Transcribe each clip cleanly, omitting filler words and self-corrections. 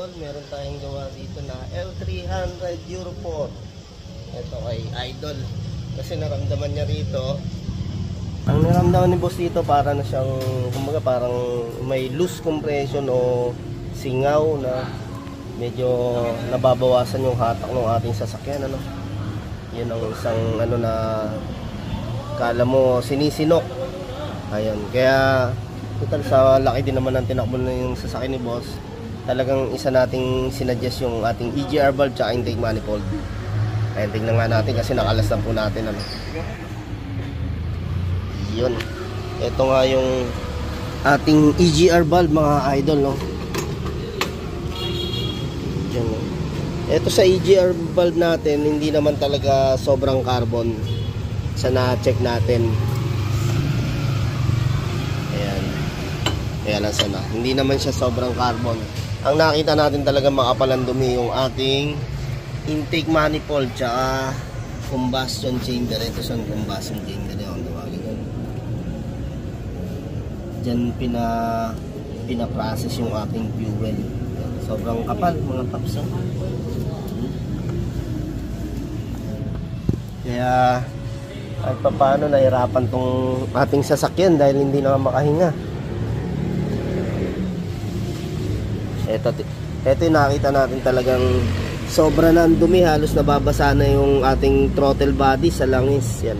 idol, meron tayong gawa dito na L300 Euro 4. Ito kay idol. Kasi naramdaman niya rito. Ang naramdaman ni boss dito para na siyang, kumbaga parang may loose compression o singaw na medyo nababawasan yung hatak ng ating sasakyan, ano. Yun ang isang ano na kala mo sinisinok. Ayun, kaya total sa laki din naman ng tinakbo na yung sasakyan ni boss, talagang isa nating sinuggest yung ating EGR valve tsaka intake manifold. Ayun, tignan nga natin kasi nakalas na po natin, ano. Yun, ito nga yung ating EGR valve, mga idol, no. Yan, no. Ito sa EGR valve natin, hindi naman talaga sobrang carbon sa na-check natin. Ayan, kaya lang sana hindi naman siya sobrang carbon. Ang nakita natin talaga makapalang dumi yung ating intake manifold tsaka combustion chamber. Ito sa combustion chamber yung tawagin yan. Diyan pina-process yung ating fuel. Sobrang kapal, mga paps. Kaya kahit pa paano nahirapan tong ating sasakyan dahil hindi na makahinga. Ito yung nakita natin talagang sobra na ang dumi, halos nababasa na yung ating throttle body sa langis. Yan.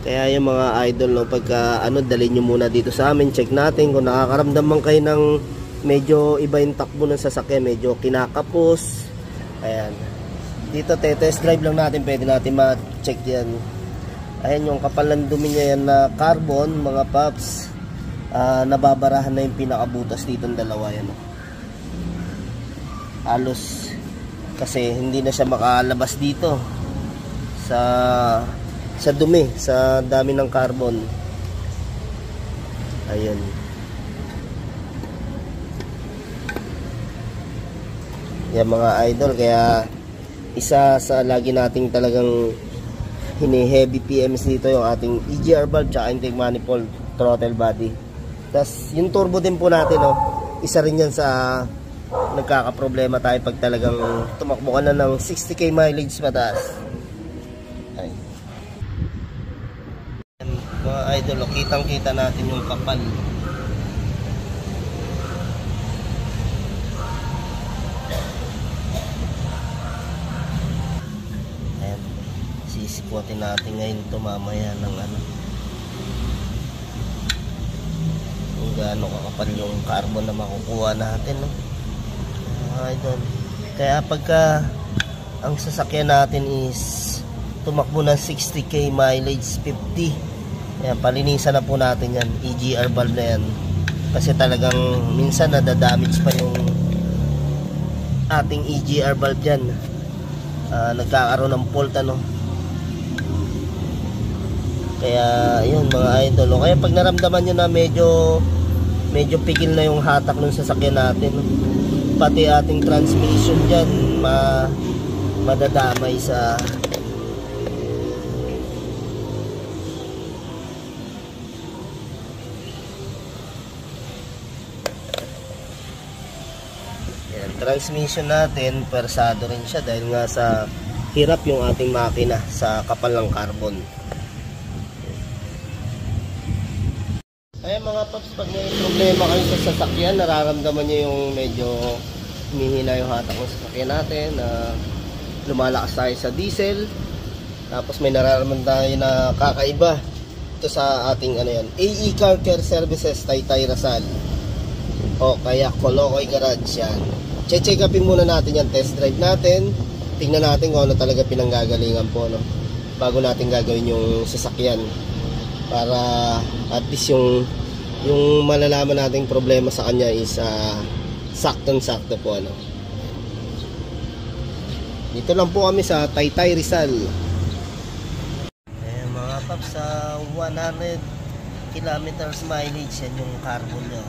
Kaya yung mga idol, no, pagka dalhin nyo muna dito sa amin, check natin kung nakakaramdam man kayo ng medyo iba yung takbo ng sasakyan, medyo kinakapos. Ayan, dito test drive lang natin, pwede natin ma-check yan. Ayan yung kapal ng dumi niya yan na carbon, mga paps. Nababarahan na yung pinakabutas dito ng dalawa yan, no. Halos kasi hindi na siya makalabas dito sa dumi, sa dami ng carbon. Ayun. Yan, mga idol, kaya isa sa lagi nating talagang hini-heavy PMs dito yung ating EGR valve tsaka intake manifold, throttle body. Tas yung turbo din po natin, no, isa rin yan sa nagkakaproblema tayo pag talagang tumakbo ka na ng 60k mileage pataas. Ay. Mga idol, kitang kita natin yung kapal. Ayan, sisiputin natin ngayon ito mamaya ng kung gaano kakapal yung carbon na makukuha natin, no? Idol. Kaya pagka ang sasakyan natin is tumakbo ng 60k mileage, 50, ayan, palinisan na po natin yan, EGR valve na yan, kasi talagang minsan nadadamage pa yung ating EGR valve dyan. Nagkakaroon ng fault, ano. Kaya yun, mga idol, kaya pag naramdaman nyo na medyo pigil na yung hatak ng sasakyan natin, pati ating transmission dyan madadamay sa yan, transmission natin persado rin siya dahil nga sa hirap yung ating makina sa kapal ng carbon. Kaya mga paps, pag may problema kayo sa sasakyan, nararamdaman nyo yung medyo humihina yung hatak ng sasakyan natin, lumalakas tayo sa diesel, tapos may nararamdaman tayo na kakaiba, ito sa ating AE Car Care Services, Taytay Rizal, o kaya Colocoy Garage. Yan, check upin muna natin yan, test drive natin, tingnan natin kung ano talaga pinanggagalingan po, no, bago natin gagawin yung sasakyan, para at least yung malalaman nating problema sa kanya is saktong-sakto po, ano. Dito lang po kami sa Taytay Rizal. Ayan, mga paps, sa 100 kilometers mileage yan yung carbon nyo.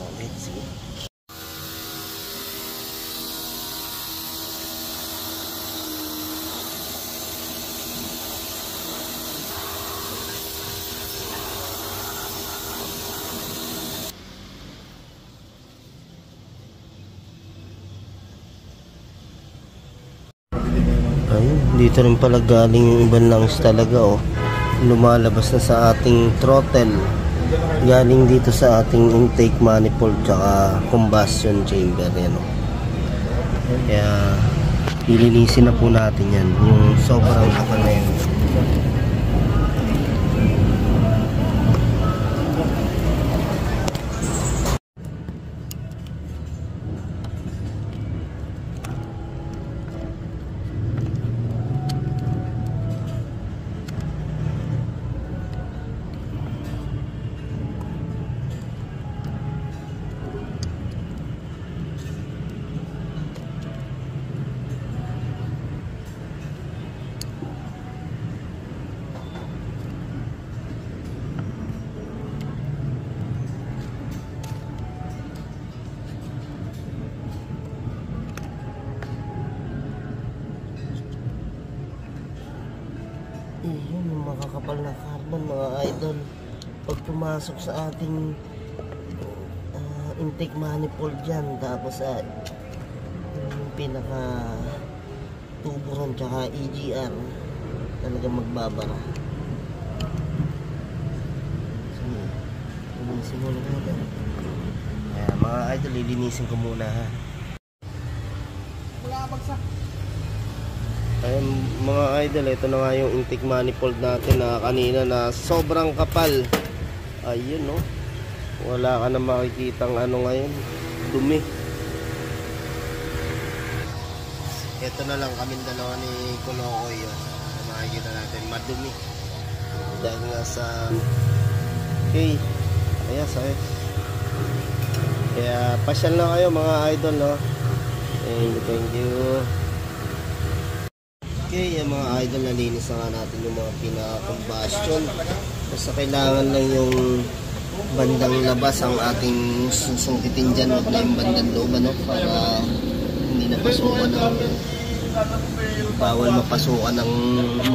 Okay, sige. Ayun, dito rin pala galing yung ibang langis talaga, oh. Lumalabas na sa ating throttle. Galing dito sa ating intake manifold tsaka combustion chamber, yan, oh. Kaya ilinisin na po natin yan, yung sobrang kapal na yan. Yun, yung makakapal na carbon, mga idol. Pag pumasok sa ating intake manifold dyan, tapos yung pinaka tuburon tsaka EGR, talagang magbabara. So, lilinisin muna natin. Kaya mga idol, lilinisin ko muna, ha. Wala bagsak. Ayun mga idol, ito na nga yung intake manifold natin na kanina na sobrang kapal. Ayun, no, wala ka na makikitang ano ngayon, dumi. Ito na lang kaming dalawa ni Kunokoy, yun. Makikita natin madumi dahil nga sa okay, ayan, sakit. Kaya pasyal na kayo mga idol, no. Thank you. Okay, yung mga idol, nalinis na nga natin yung mga pinaka-combustion. Basta kailangan lang yung bandang labas ang ating susungkitin dyan, wag na yung bandang loob, ano, para hindi napasukan ng bawal mapasukan ng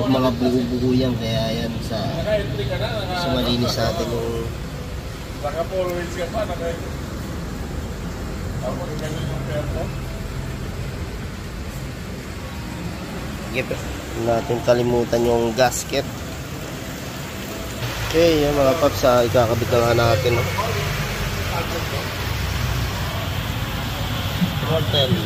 mga buho-buho yan. Kaya yan, sa malinis natin yung natin kalimutan yung gasket. Okay, yung mga paps, ikakabit na nga natin, no? Throttle.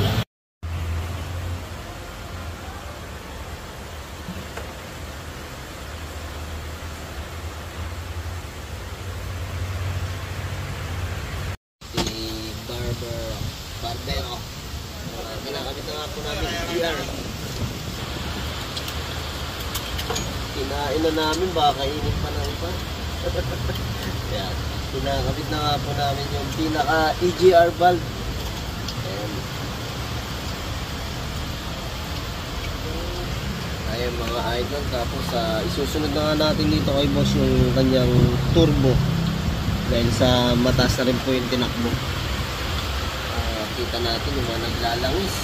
Barbero. Kinakabit na nga po namin EGR. Kinain na namin, baka init pa ng iba. Yan, kinakabit na nga po namin yung pinaka EGR valve. Ayan. Ayan mga idol. Tapos isusunod na nga natin dito kay boss yung kanyang turbo, dahil sa mataas na rin po yung tinakbo. Kita natin yung mga naglalangis.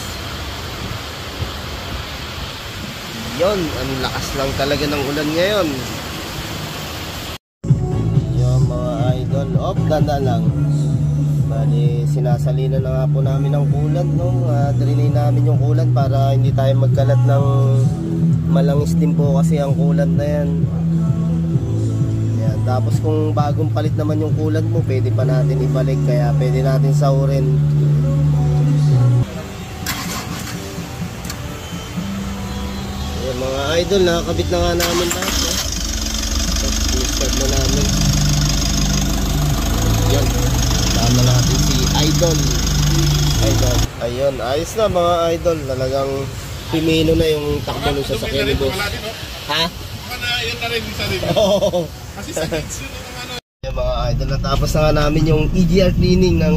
Yon, ang lakas lang talaga ng ulan ngayon. Yung mga idol, ganda lang. Bali, sinasalina na nga po namin ng kulan, no? Drainay namin yung kulan para hindi tayo magkalat ng malangis din po kasi ang kulan na yan. Yan. Tapos kung bagong palit naman yung kulan mo, pwede pa natin ibalik, kaya pwede natin saurin. Mga idol, nakakabit na nga namin lahat, no? Tapos i-start na namin. Yan, tama natin si Idol. Ayun, ayos na mga idol. Talagang pimino na yung takbo ng sasakyan ni boss. Ha? Yun na rin, isa rin. Oo. Kasi sa kids yun ang ano. Yung mga idol, natapos na nga namin yung EGR cleaning ng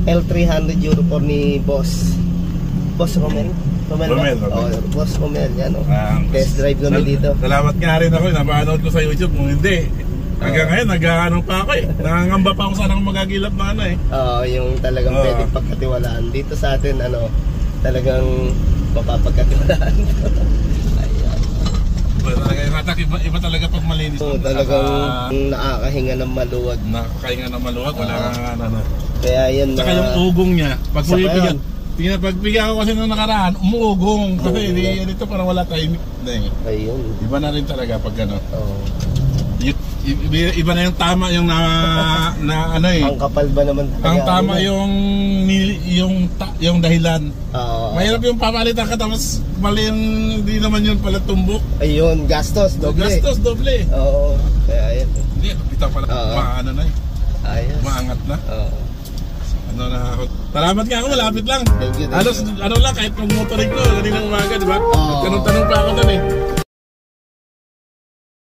L300 Euro 4 ni boss Romel. Romel. Boss Romel, yan, oh. Test drive kami dito. Salamat nga rin ako, napanood ko sa YouTube. Kung hindi, Hanggang ngayon, nag-ano pa ako eh. Nangangamba pa ako sana kung magagilap na ano eh. Oo, yung talagang pwedeng pagkatiwalaan. Dito sa atin, talagang mapapagkatiwalaan. Ayan. Iba talaga yung hatak, iba talaga pag malinis. Oo, talagang nakakahinga ng maluwag. Nakakahinga ng maluwag, wala nga ano. Kaya yan na... Saka yung ugong niya, pag Saka pumipigat, pagpiga ko kasi nung nakaraan, umuugong. Kasi dito parang wala timing. Ayun. Iba na rin talaga pag ano. Oo. Iba na yung tama yung na ano eh. Ang kapal ba naman talaga? Ang tama yung dahilan. Oo. Mahirap yung papalitan ka tapos mali yung hindi naman yun pala tumbok. Ayun, gastos, doble. Gastos, doble. Oo. Kaya ayun. Hindi, bitaw pala. Maano na eh. Ayos. Maangat na. Oo. Ano na ako. Salamat nga ako, malapit lang. Thank you. Ano lang, kahit pag motorik ko, kaninang umaga, di ba? Oo. Tanong-tanong pa ako doon eh.